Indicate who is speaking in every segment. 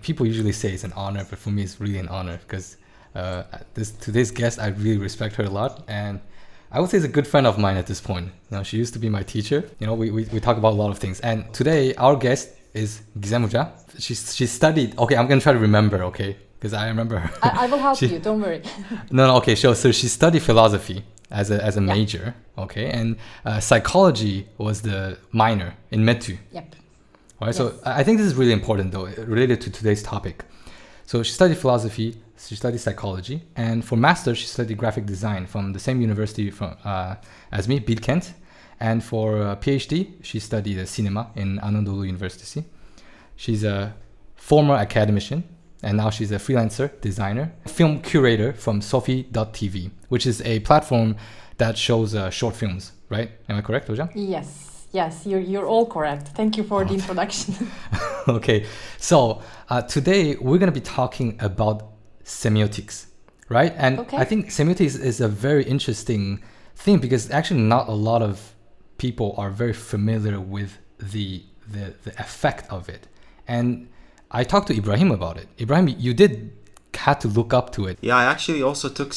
Speaker 1: People usually say it's an honor, but for me, it's really an honor because today's guest, I really respect her a lot. And I would say is a good friend of mine at this point. She used to be my teacher. We talk about a lot of things. And today, our guest is Gizem. She studied, okay, I'm going to try to remember, okay? Because I remember her.
Speaker 2: I will help you, don't worry.
Speaker 1: No, okay, sure. So she studied philosophy as a major, okay? And psychology was the minor in METU.
Speaker 2: Yep.
Speaker 1: All right,
Speaker 2: Yes.
Speaker 1: so I think this is really important, though, related to today's topic. So she studied philosophy, she studied psychology, and for master's, she studied graphic design from the same university as me, Bilkent. And for PhD, she studied cinema in Anadolu University. She's a former academician, and now she's a freelancer, designer, film curator from Sophie.tv, which is a platform that shows short films, right? Am I correct, Hocam?
Speaker 2: Yes, you're all correct. Thank you for the introduction.
Speaker 1: Okay, so today we're going to be talking about semiotics, right? And
Speaker 2: Okay.
Speaker 1: I think semiotics is a very interesting thing because actually not a lot of people are very familiar with the effect of it. And I talked to Ibrahim about it. Ibrahim, you had to look up to it.
Speaker 3: Yeah, I actually also took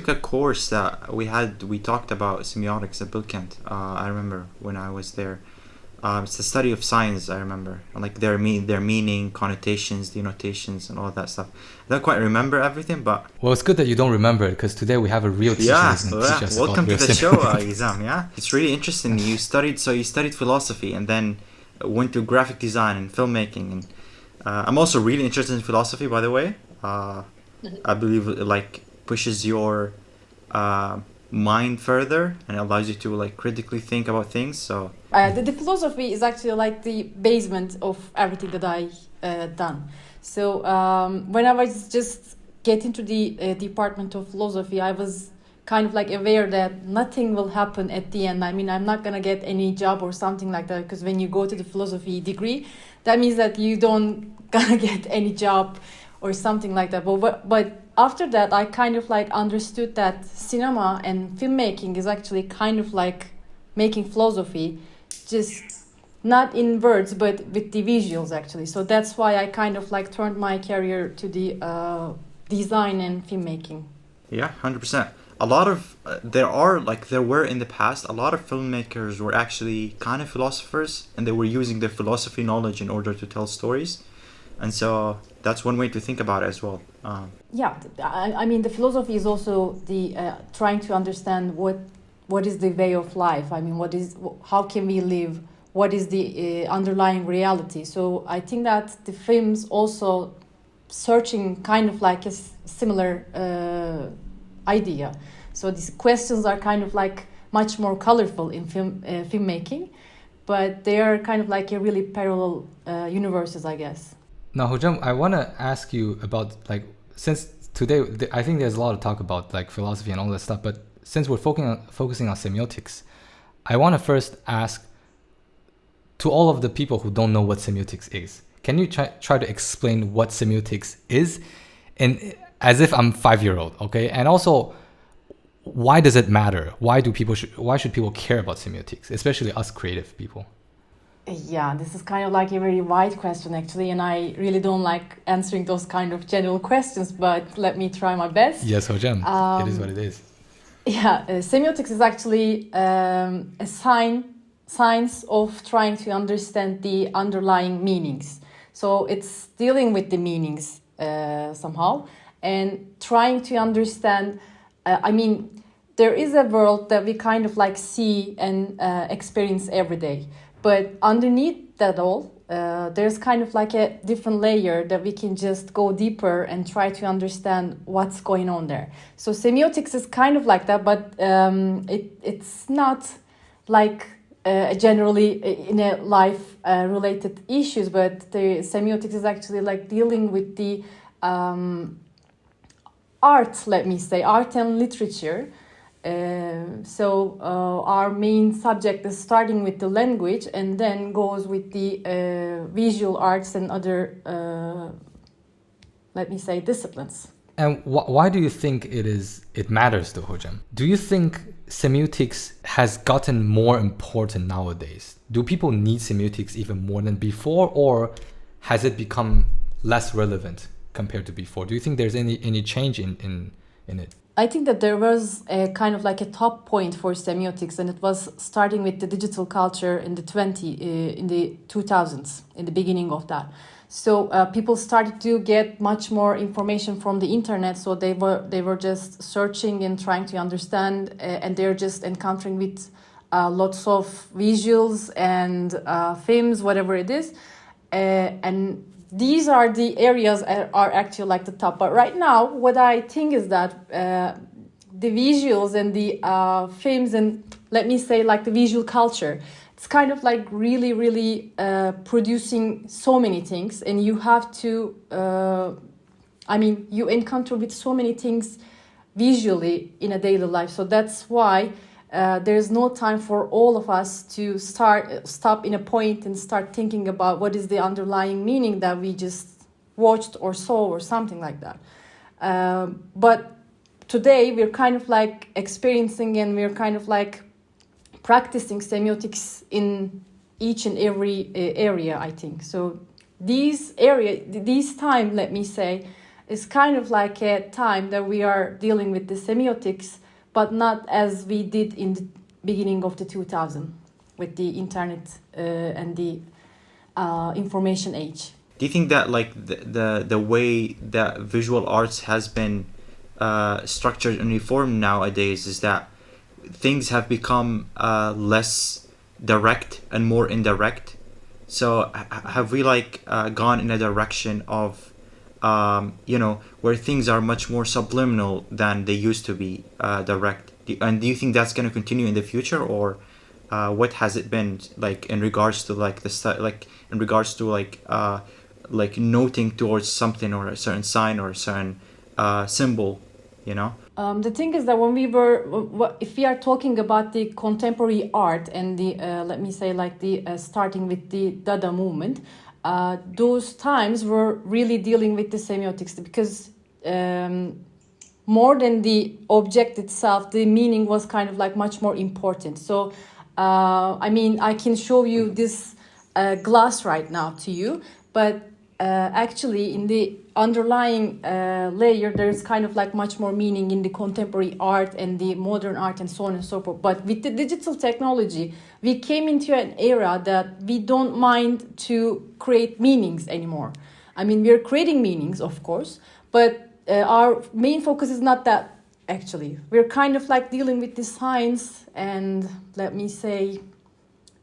Speaker 3: a course that we talked about semiotics at Bilkent. I remember when I was there. It's the study of signs, I remember. Like their meaning, connotations, denotations, and all that stuff. I don't quite remember everything, but...
Speaker 1: Well, it's good that you don't remember it because today we have a real teacher who's going to teach us
Speaker 3: welcome
Speaker 1: about
Speaker 3: to the show,
Speaker 1: semiotics.
Speaker 3: Gizem, yeah? It's really interesting. You studied philosophy and then went to graphic design and filmmaking. And I'm also really interested in philosophy, by the way. I believe it pushes your mind further and allows you to critically think about things. So
Speaker 2: The philosophy is actually the basement of everything that I done. So when I was just getting to the department of philosophy, I was kind of aware that nothing will happen at the end. I mean, I'm not gonna get any job or something like that because when you go to the philosophy degree, that means that you don't gonna get any job or something like that. But after that, I kind of understood that cinema and filmmaking is actually kind of making philosophy, just not in words, but with the visuals actually. So that's why I kind of turned my career to the design and filmmaking.
Speaker 3: yeah, 100%. A lot of there were in the past a lot of filmmakers were actually kind of philosophers, and they were using their philosophy knowledge in order to tell stories. And so that's one way to think about it as well.
Speaker 2: Yeah, I mean, the philosophy is also the trying to understand what is the way of life. I mean, how can we live? What is the underlying reality? So I think that the films also searching kind of a similar idea. So these questions are kind of much more colorful in filmmaking, but they are kind of a really parallel universes, I guess.
Speaker 1: Now, Hocam, I want to ask you about since today I think there's a lot of talk about philosophy and all that stuff, but since we're focusing on semiotics, I want to first ask to all of the people who don't know what semiotics is. Can you try to explain what semiotics is, and as if I'm 5-year-old, okay? And also, why does it matter? Why should people care about semiotics, especially us creative people?
Speaker 2: Yeah, this is kind of a very wide question actually, and I really don't like answering those kind of general questions, but let me try my best.
Speaker 1: Yes, Hocam, it is what it is.
Speaker 2: Yeah, semiotics is actually a science of trying to understand the underlying meanings. So it's dealing with the meanings somehow and trying to understand, I mean, there is a world that we kind of see and experience every day. But underneath that all, there's kind of a different layer that we can just go deeper and try to understand what's going on there. So semiotics is kind of like that, but it's not generally in a life related issues, but the semiotics is actually dealing with the art, let me say, art and literature. So our main subject is starting with the language and then goes with the visual arts and other, let me say, disciplines.
Speaker 1: And why do you think it matters though, Hocam? Do you think semiotics has gotten more important nowadays? Do people need semiotics even more than before, or has it become less relevant compared to before? Do you think there's any change in it?
Speaker 2: I think that there was a kind of like a top point for semiotics, and it was starting with the digital culture in the 2000s, in the beginning of that. So people started to get much more information from the internet. So they were just searching and trying to understand, and they're just encountering with lots of visuals and films, whatever it is, and these are the areas are actually like the top. But right now, what I think is that the visuals and the films and let me say like the visual culture, it's kind of like really, really producing so many things, and you have to, you encounter with so many things visually in a daily life. So that's why there's no time for all of us to stop in a point and start thinking about what is the underlying meaning that we just watched or saw or something like that. But today we're kind of like experiencing and we're kind of like practicing semiotics in each and every area, I think. So this time, let me say, is kind of like a time that we are dealing with the semiotics, but not as we did in the beginning of the 2000 with the internet and the information age.
Speaker 3: Do you think that like the way that visual arts has been structured and reformed nowadays is that things have become less direct and more indirect? So have we like gone in a direction of where things are much more subliminal than they used to be direct? And do you think that's going to continue in the future, or what has it been like in regards to like like noting towards something or a certain sign or a certain symbol, you know?
Speaker 2: The thing is that if we are talking about the contemporary art and the let me say like the starting with the Dada movement, those times were really dealing with the semiotics, because more than the object itself, the meaning was kind of like much more important. So I can show you this glass right now to you, but actually in the underlying layer there's kind of like much more meaning in the contemporary art and the modern art and so on and so forth. But with the digital technology, we came into an era that we don't mind to create meanings anymore. I mean, we're creating meanings, of course, but our main focus is not that, actually. We're kind of like dealing with the science and, let me say,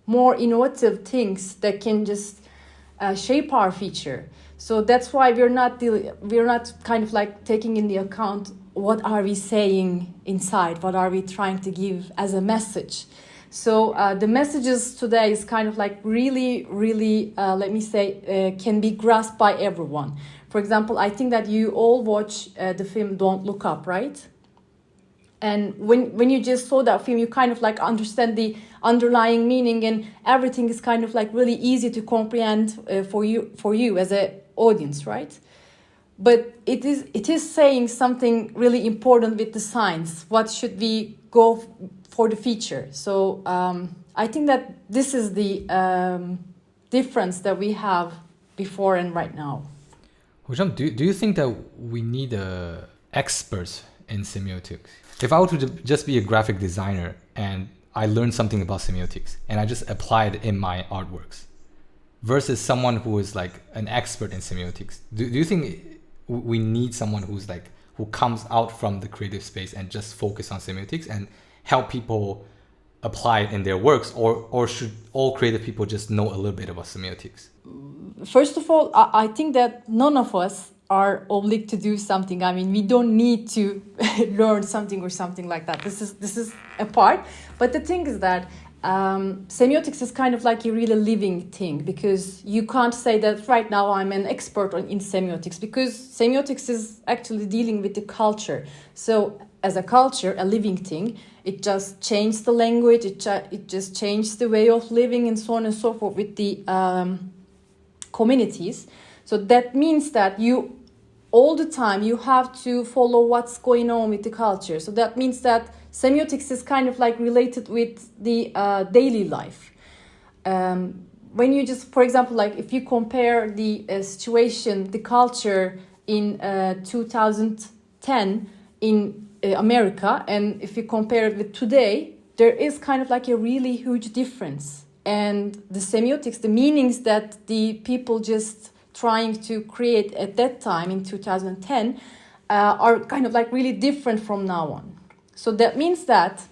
Speaker 2: more innovative things that can just shape our future. So that's why we're not kind of like taking into account what are we saying inside, what are we trying to give as a message. So the messages today is kind of like really, really, let me say, can be grasped by everyone. For example, I think that you all watch the film Don't Look Up, right? And when you just saw that film, you kind of like understand the underlying meaning, and everything is kind of like really easy to comprehend for you as an audience, right? But it is saying something really important with the science. What should we go for the future? So I think that this is the difference that we have before and right now.
Speaker 1: Hocam, do you think that we need experts in semiotics? If I were to just be a graphic designer and I learned something about semiotics and I just applied it in my artworks, versus someone who is like an expert in semiotics, do you think we need someone who comes out from the creative space and just focus on semiotics and help people apply it in their works, or should all creative people just know a little bit about semiotics?
Speaker 2: First of all, I think that none of us are obliged to do something. I mean, we don't need to learn something or something like that. This is a part. But the thing is that semiotics is kind of like a really living thing, because you can't say that right now I'm an expert in semiotics, because semiotics is actually dealing with the culture. So as a culture, a living thing, it just changed the language, it just changed the way of living and so on and so forth with the communities. So that means that all the time you have to follow what's going on with the culture. So that means that semiotics is kind of like related with the daily life. when you just, for example, like if you compare the situation, the culture in 2010 in America, and if you compare it with today, there is kind of like a really huge difference. And the semiotics, the meanings that the people just trying to create at that time in 2010 are kind of like really different from now on. So that means that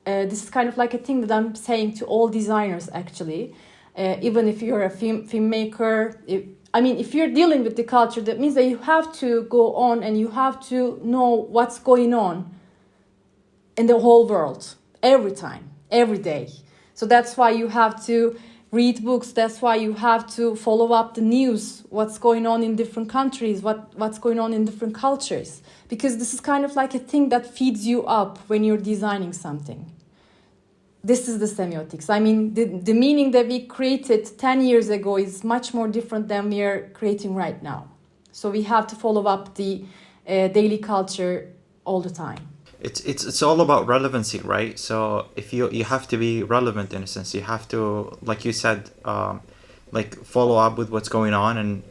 Speaker 2: this is kind of like a thing that I'm saying to all designers actually. Even if you're a filmmaker, if you're dealing with the culture, that means that you have to go on and you have to know what's going on in the whole world, every time, every day. So that's why you have to read books, that's why you have to follow up the news, what's going on in different countries, what's going on in different cultures. Because this is kind of like a thing that feeds you up when you're designing something. This is the semiotics. I mean, the meaning that we created 10 years ago is much more different than we are creating right now. So we have to follow up the daily culture all the time.
Speaker 3: It's all about relevancy, right? So if you have to be relevant in a sense, you have to, like you said, like follow up with what's going on and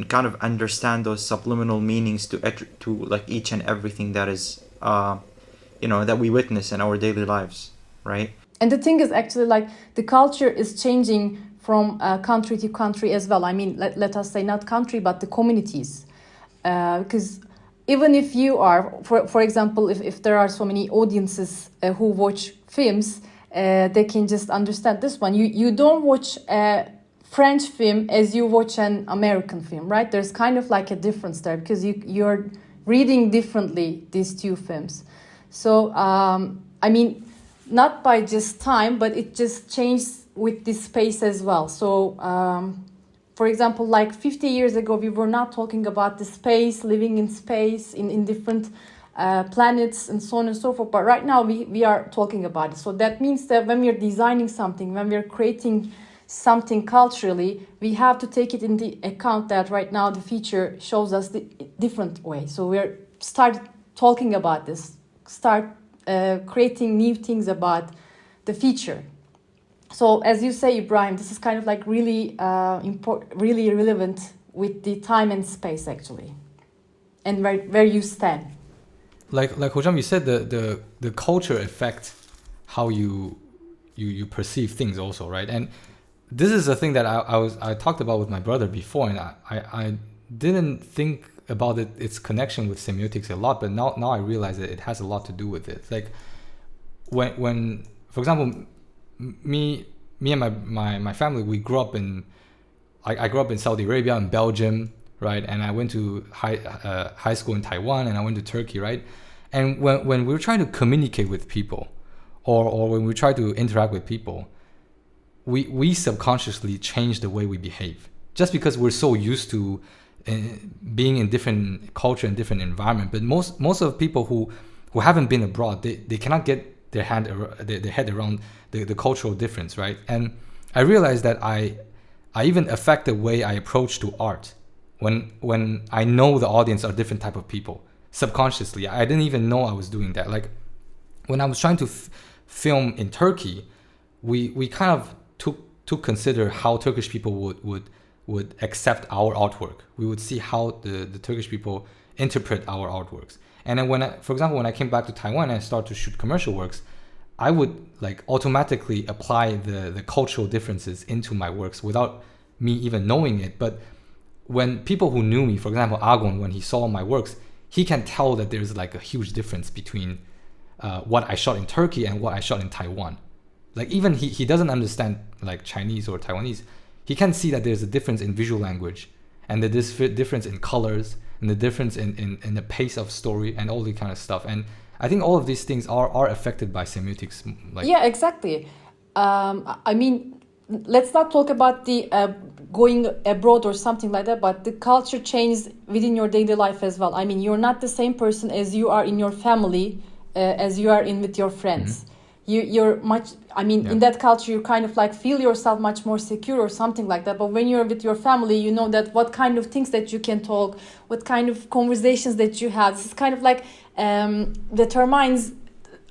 Speaker 3: kind of understand those subliminal meanings to like each and everything that is that we witness in our daily lives. Right.
Speaker 2: And the thing is actually like the culture is changing from country to country as well. I mean, let us say not country, but the communities. Because even if you are, for example, if there are so many audiences who watch films, they can just understand this one. You don't watch a French film as you watch an American film, right? There's kind of like a difference there because you're reading differently these two films. So, not by just time, but it just changed with this space as well. So, for example, like 50 years ago, we were not talking about the space, living in space, in different planets and so on and so forth. But right now, we are talking about it. So that means that when we're designing something, when we're creating something culturally, we have to take it into account that right now the future shows us the different way. So we're start talking about this, creating new things about the future. So as you say, Ibrahim, this is kind of like really really relevant with the time and space actually, and where you stand.
Speaker 1: Like Hojam, you said the culture affects how you perceive things also, right? And this is a thing that I talked about with my brother before, and I didn't think about its connection with semiotics a lot, but now I realize that it has a lot to do with it. Like when for example, me and my family, we grew up in I grew up in Saudi Arabia and Belgium, right? And I went to high school in Taiwan, and I went to Turkey, right? And when we were trying to communicate with people, or when we try to interact with people, we subconsciously change the way we behave, just because we're so used to being in different culture and different environment. But most of the people who haven't been abroad, they cannot get their head around the cultural difference, right? And I realized that I even affect the way I approach to art when I know the audience are different type of people. Subconsciously, I didn't even know I was doing that. Like when I was trying to film in Turkey, we kind of took consider how Turkish people would accept our artwork. We would see how the Turkish people interpret our artworks. And then for example, when I came back to Taiwan and I started to shoot commercial works, I would like automatically apply the cultural differences into my works without me even knowing it. But when people who knew me, for example, Agon, when he saw my works, he can tell that there's like a huge difference between what I shot in Turkey and what I shot in Taiwan. Like even he doesn't understand like Chinese or Taiwanese. He can see that there's a difference in visual language, and the difference in colors, and the difference in the pace of story, and all the kind of stuff. And I think all of these things are affected by semiotics. Like,
Speaker 2: yeah, exactly. I mean, let's not talk about the going abroad or something like that, but the culture changes within your daily life as well. I mean, you're not the same person as you are in your family, as you are with your friends. Mm-hmm. You're much, I mean, in that culture, you kind of like feel yourself much more secure or something like that. But when you're with your family, you know that what kind of things that you can talk, what kind of conversations that you have. This is kind of like determines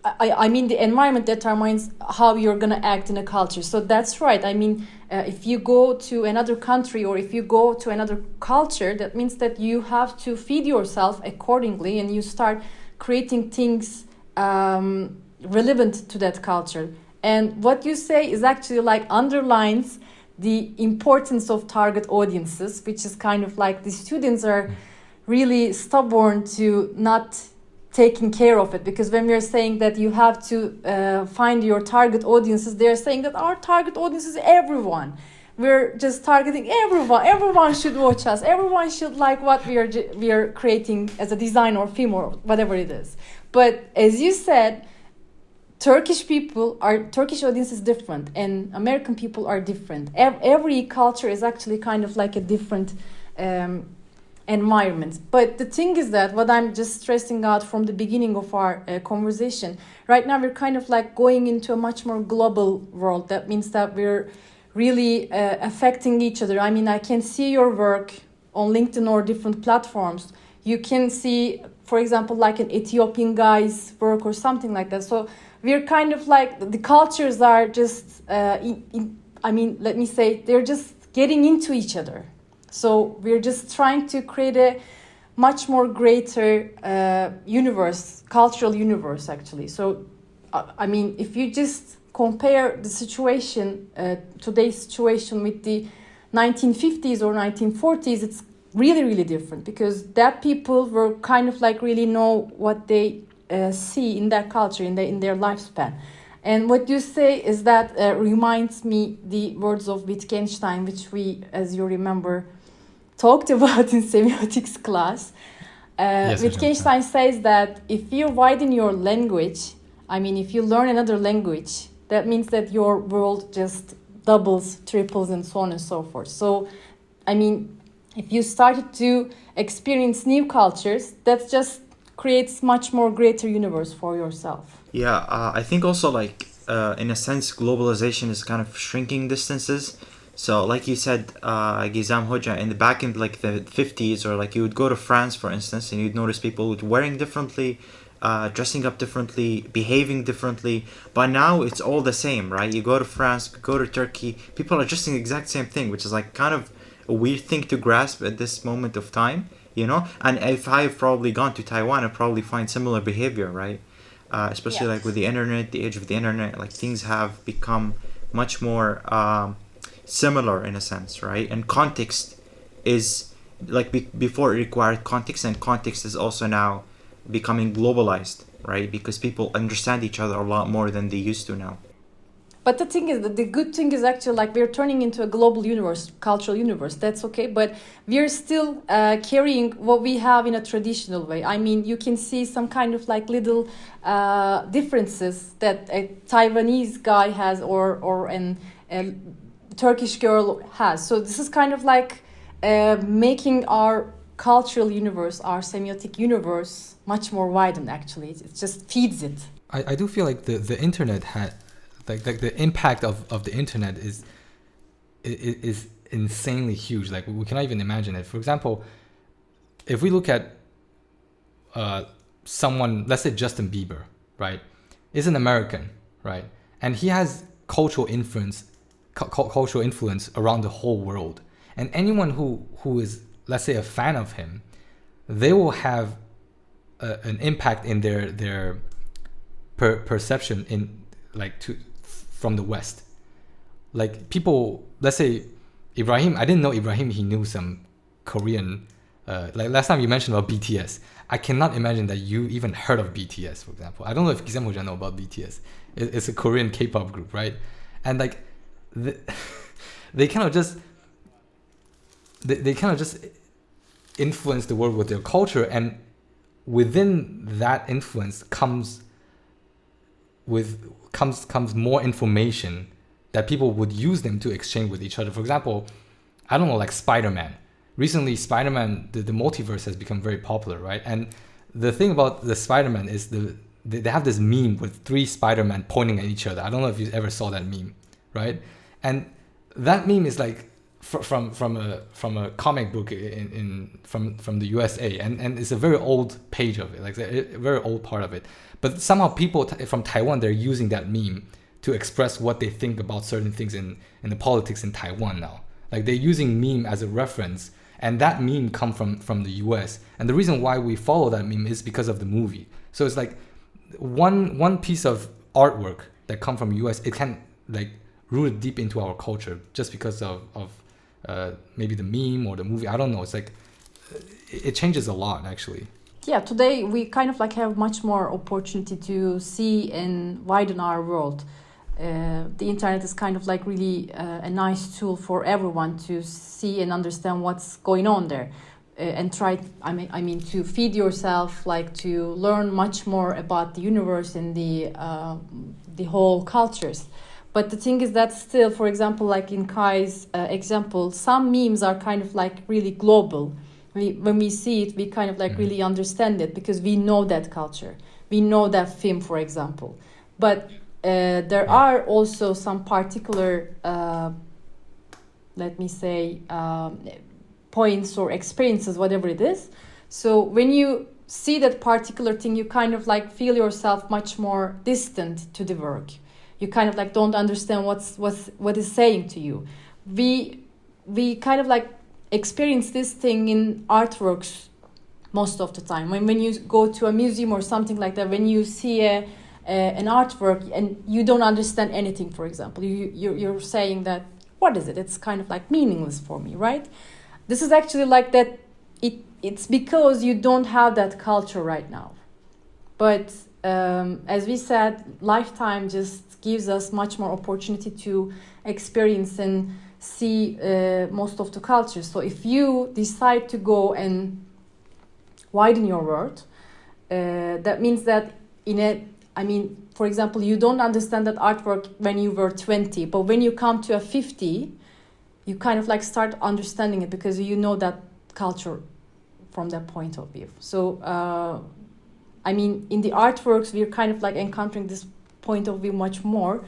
Speaker 2: I mean, the environment determines how you're going to act in a culture. So that's right. I mean, if you go to another country or if you go to another culture, that means that you have to feed yourself accordingly and you start creating things relevant to that culture. And what you say is actually like underlines the importance of target audiences, which is kind of like the students are really stubborn to not taking care of it, because when we're saying that you have to find your target audiences, they're saying that our target audience is everyone. We're just targeting everyone. Everyone should watch us. Everyone should like what we are creating as a design or film or whatever it is. But as you said, Turkish audience is different, and American people are different. Every culture is actually kind of like a different environment. But the thing is that what I'm just stressing out from the beginning of our conversation, right now we're kind of like going into a much more global world. That means that we're really affecting each other. I mean, I can see your work on LinkedIn or different platforms. You can see, for example, like an Ethiopian guy's work or something like that. So we're kind of like, the cultures are just, let me say, they're just getting into each other. So we're just trying to create a much more greater universe, cultural universe, actually. So, I mean, if you just compare the situation, today's situation with the 1950s or 1940s, it's really, really different, because that people were kind of like really know what they see in their culture, in their lifespan. And what you say is that reminds me the words of Wittgenstein, which we, as you remember, talked about in semiotics class.
Speaker 1: Yes,
Speaker 2: Wittgenstein says that if you widen your language, I mean, if you learn another language, that means that your world just doubles, triples, and so on and so forth. So, I mean, if you started to experience new cultures, that just creates much more greater universe for yourself.
Speaker 3: Yeah, I think also like in a sense globalization is kind of shrinking distances. So like you said, Gizem Hoja, in the back in like the 50s, or like you would go to France, for instance, and you'd notice people wearing differently, dressing up differently, behaving differently. But now it's all the same, right? You go to France, go to Turkey, people are dressing the exact same thing, which is like kind of a weird thing to grasp at this moment of time, you know? And if I've probably gone to Taiwan, I'd probably find similar behavior, right? Especially like with the internet, the age of the internet, like things have become much more similar in a sense, right? And context is like before it required context, and context is also now becoming globalized, right? Because people understand each other a lot more than they used to now.
Speaker 2: But the thing is that the good thing is actually like we're turning into a global universe, cultural universe. That's okay. But we're still carrying what we have in a traditional way. I mean, you can see some kind of like little differences that a Taiwanese guy has or a Turkish girl has. So this is kind of like making our cultural universe, our semiotic universe, much more widened. Actually, it just feeds it.
Speaker 1: I do feel like the internet had. Like the impact of the internet is insanely huge. Like we cannot even imagine it. For example, if we look at someone, let's say Justin Bieber, right, is an American, right, and he has cultural influence around the whole world. And anyone who is, let's say, a fan of him, they will have an impact in their perception in from the West. Like people, let's say Ibrahim, I didn't know Ibrahim, he knew some Korean, like last time you mentioned about BTS. I cannot imagine that you even heard of BTS, for example. I don't know if Gizem Hoja know about BTS. It's a Korean K-pop group, right? And like, they kind of just, they kind of just influence the world with their culture, and within that influence comes more information that people would use them to exchange with each other. For example, I don't know, like Spider-Man. Recently, Spider-Man, the multiverse has become very popular, right? And the thing about the Spider-Man is they have this meme with 3 Spider-Man pointing at each other. I don't know if you ever saw that meme, right? And that meme is like from a comic book from the USA, and it's a very old page of it, like a very old part of it. But somehow people from Taiwan, they're using that meme to express what they think about certain things in the politics in Taiwan now. Like they're using meme as a reference, and that meme come from the US. And the reason why we follow that meme is because of the movie. So it's like one piece of artwork that come from US, it can like root deep into our culture just because of maybe the meme or the movie. I don't know. It's like it changes a lot actually.
Speaker 2: Yeah, today we kind of like have much more opportunity to see and widen our world. The internet is kind of like really a nice tool for everyone to see and understand what's going on there, and try. I mean, to feed yourself, like to learn much more about the universe and the whole cultures. But the thing is that still, for example, like in Kai's example, some memes are kind of like really global. When we see it, we kind of like really understand it because we know that culture. We know that film, for example. But there are also some particular, let me say, points or experiences, whatever it is. So when you see that particular thing, you kind of like feel yourself much more distant to the work. You kind of like don't understand what is saying to you. We kind of like experience this thing in artworks most of the time. When you go to a museum or something like that, when you see an artwork and you don't understand anything, for example, you're saying that, what is it? It's kind of like meaningless for me, right? This is actually like that. It's because you don't have that culture right now. But as we said, lifetime just gives us much more opportunity to experience and see most of the cultures. So if you decide to go and widen your world, that means that for example, you don't understand that artwork when you were 20, but when you come to a 50, you kind of like start understanding it because you know that culture from that point of view. So, in the artworks, we're kind of like encountering this point of view much more.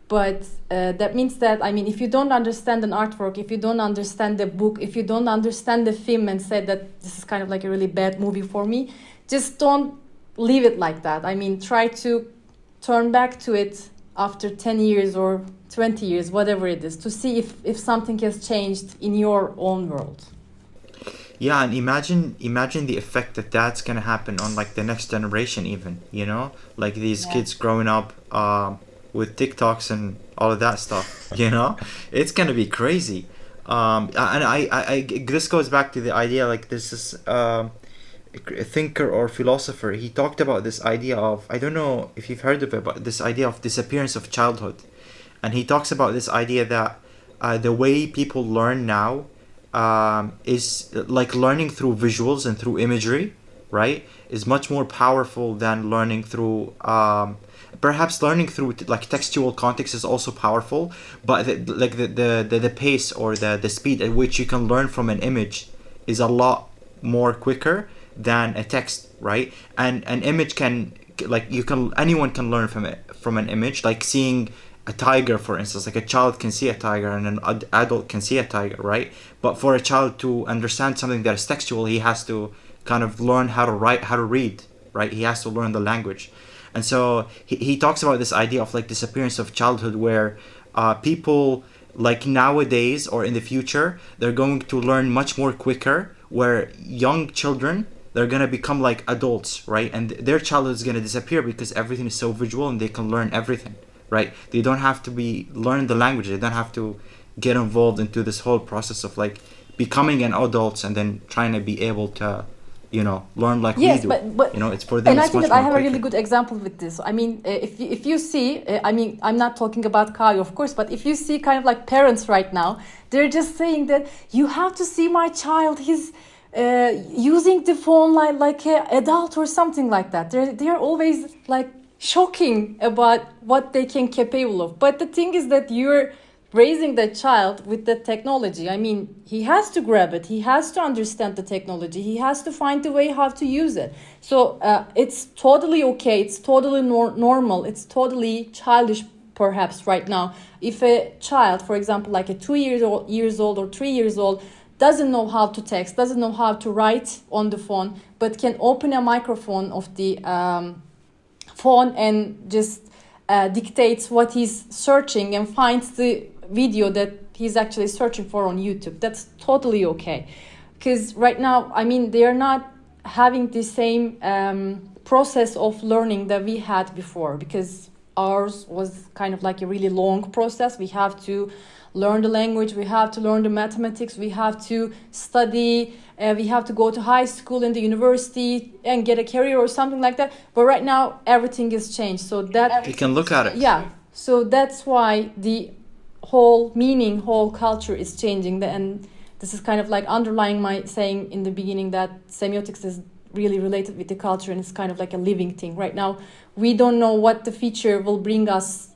Speaker 2: But that means that, if you don't understand an artwork, if you don't understand the book, if you don't understand the film and say that this is kind of like a really bad movie for me, just don't leave it like that. Try to turn back to it after 10 years or 20 years, whatever it is, to see if something has changed in your own world.
Speaker 3: Yeah, and imagine the effect that's gonna happen on like the next generation, even, like these kids growing up with TikToks and all of that stuff, it's gonna be crazy. And I this goes back to the idea, like this is a thinker or philosopher. He talked about this idea of, I don't know if you've heard of it, but this idea of disappearance of childhood. And he talks about this idea that the way people learn now is like learning through visuals and through imagery, right, is much more powerful than learning through perhaps learning through like textual context is also powerful, but the pace or the speed at which you can learn from an image is a lot more quicker than a text, right? And an image can, like, anyone can learn from an image, like seeing a tiger, for instance. Like a child can see a tiger and an adult can see a tiger, right? But for a child to understand something that is textual, he has to kind of learn how to write, how to read, right? He has to learn the language. And so he talks about this idea of like disappearance of childhood, where people like nowadays or in the future, they're going to learn much more quicker, where young children, they're going to become like adults, right? And their childhood is going to disappear because everything is so visual and they can learn everything, right? They don't have to learn the language. They don't have to get involved into this whole process of like becoming an adult and then trying to be able to, learn like we do. But it's for them.
Speaker 2: And I think that I have a really good example with this. If you see, I'm not talking about Kai, of course, but if you see kind of like parents right now, they're just saying that you have to see my child. He's using the phone like an adult or something like that. They're always like shocking about what they can capable of. But the thing is that you're raising the child with the technology. He has to grab it. He has to understand the technology. He has to find a way how to use it. So it's totally okay. It's totally normal. It's totally childish perhaps right now, if a child, for example, like a 2 years old or 3 years old, doesn't know how to text, doesn't know how to write on the phone, but can open a microphone of the phone and just dictates what he's searching and finds the video that he's actually searching for on YouTube. That's totally okay. Because right now, I mean, they are not having the same process of learning that we had before, because ours was kind of like a really long process. We have to learn the language, we have to learn the mathematics, we have to study, we have to go to high school and the university and get a career or something like that. But right now, everything is changed. So that
Speaker 3: You can look at it.
Speaker 2: yeah. So that's why the whole meaning, whole culture is changing. And this is kind of like underlying my saying in the beginning that semiotics is really related with the culture, and it's kind of like a living thing. Right now, we don't know what the future will bring us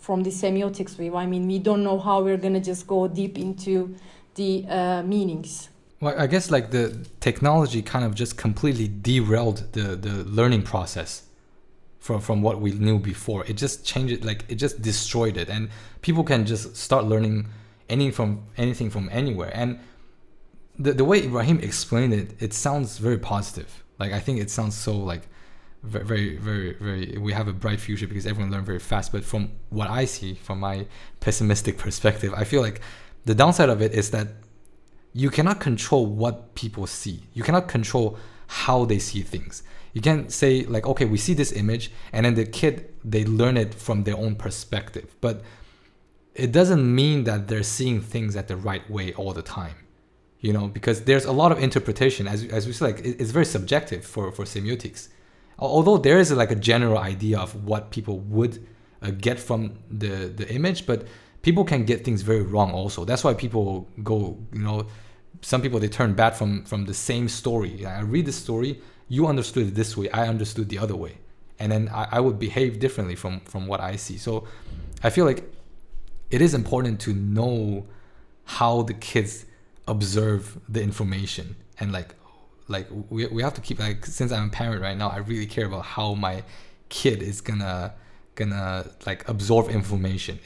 Speaker 2: from the semiotics view. I mean, we don't know how we're going to just go deep into the meanings.
Speaker 1: Well, I guess like the technology kind of just completely derailed the learning process from what we knew before. It just changed it, like it just destroyed it, and people can just start learning anything from anywhere. And the way Ibrahim explained it, it sounds very positive. Like I think it sounds so like very, very, very, we have a bright future because everyone learned very fast. But from what I see, from my pessimistic perspective, I feel like the downside of it is that you cannot control what people see. You cannot control how they see things. You can't say like, okay, we see this image, and then the kid, they learn it from their own perspective. But it doesn't mean that they're seeing things at the right way all the time, you know, because there's a lot of interpretation. As we said, like it's very subjective for semiotics. Although there is like a general idea of what people would get from the image, but people can get things very wrong also. That's why people go, you know, some people, they turn bad from the same story. I read the story, you understood it this way, I understood the other way. And then I would behave differently from what I see. So I feel like it is important to know how the kids observe the information, and like we have to keep, like, since I'm a parent right now, I really care about how my kid is gonna like absorb information.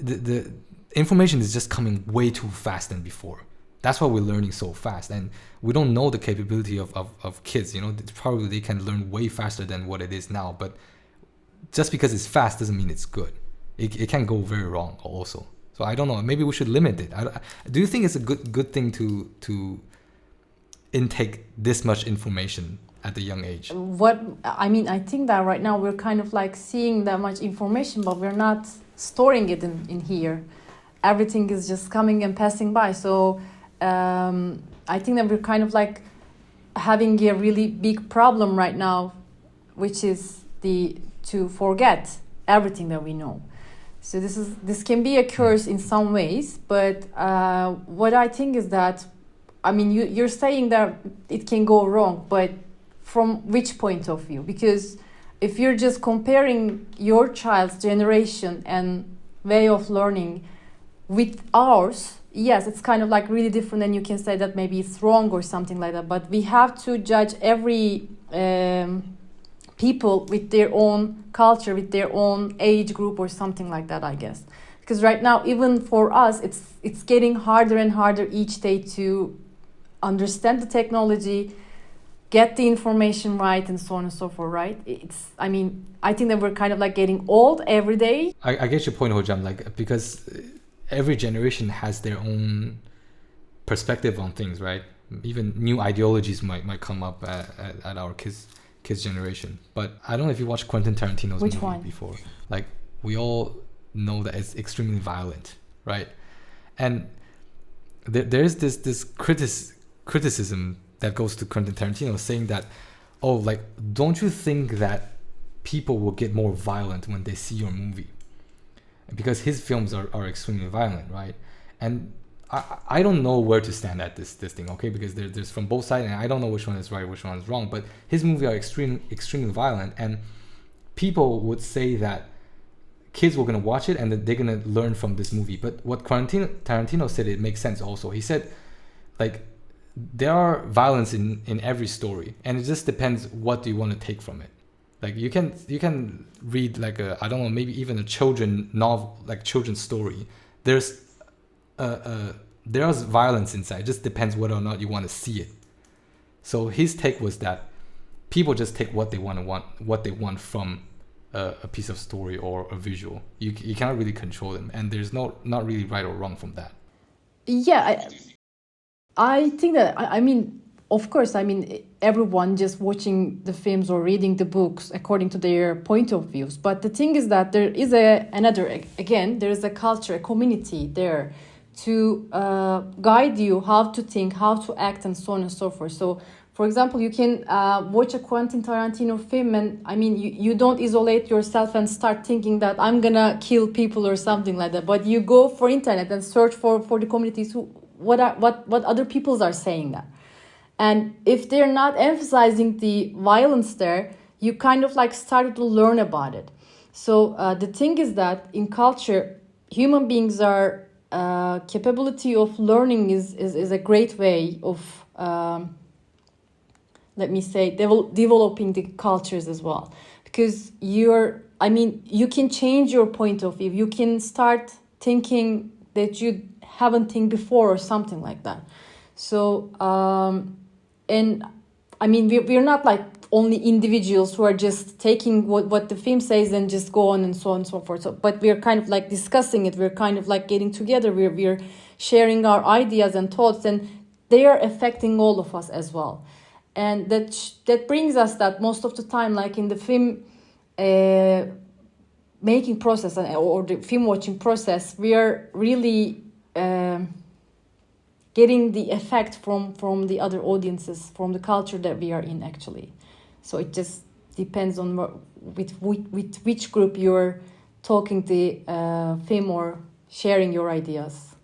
Speaker 1: The information is just coming way too fast than before. That's why we're learning so fast, and we don't know the capability of kids. You know, probably they can learn way faster than what it is now, but just because it's fast doesn't mean it's good. It can go very wrong also. So I don't know, maybe we should limit it. Do you think it's a good thing to intake this much information at a young age?
Speaker 2: I think that right now we're kind of like seeing that much information, but we're not storing it in here. Everything is just coming and passing by. So I think that we're kind of like having a really big problem right now, which is to forget everything that we know. So this can be a curse in some ways, but what I think is that, I mean, you're saying that it can go wrong, but from which point of view? Because if you're just comparing your child's generation and way of learning with ours, yes, it's kind of like really different, and you can say that maybe it's wrong or something like that. But we have to judge every people with their own culture, with their own age group or something like that, I guess. Because right now, even for us, it's getting harder and harder each day to understand the technology, get the information right, and so on and so forth, right? I think that we're kind of like getting old every day.
Speaker 1: I get your point, Hojam, like, because every generation has their own perspective on things, right? Even new ideologies might come up at our kids' generation. But I don't know if you watched Quentin Tarantino's movie before. Like, we all know that it's extremely violent, right? And there is this criticism that goes to Quentin Tarantino, saying that, oh, like, don't you think that people will get more violent when they see your movie? Because his films are extremely violent, right? And I don't know where to stand at this thing, okay? Because there's from both sides, and I don't know which one is right, which one is wrong. But his movies are extremely violent, and people would say that kids were gonna watch it and that they're gonna learn from this movie. But what Tarantino said, it makes sense also. He said, like, there are violence in every story, and it just depends what do you want to take from it. Like you can read like a, I don't know, maybe even a children novel, like children's story. There's violence inside. It just depends whether or not you want to see it. So his take was that people just take what they want from a piece of story or a visual. You cannot really control them, and there's not really right or wrong from that.
Speaker 2: Yeah, I think that I mean, of course, I mean everyone just watching the films or reading the books according to their point of views. But the thing is that there is there is a culture, a community there to guide you how to think, how to act, and so on and so forth. So, for example, you can watch a Quentin Tarantino film, and I mean, you don't isolate yourself and start thinking that I'm gonna kill people or something like that. But you go for internet and search for the communities what other peoples are saying that. And if they're not emphasizing the violence there, you kind of like started to learn about it. So the thing is that in culture, human beings are capability of learning is a great way of let me say developing the cultures as well, because you can change your point of view. You can start thinking that you haven't think before or something like that. So and I mean we're not like only individuals who are just taking what the film says and just go on and so on and so forth. So, but we're kind of like discussing it. We're kind of like getting together. We're sharing our ideas and thoughts, and they are affecting all of us as well. And that brings us that most of the time, like in the film making process or the film watching process, we are really getting the effect from the other audiences, from the culture that we are in actually. So it just depends on with which group you're talking the film or sharing your ideas.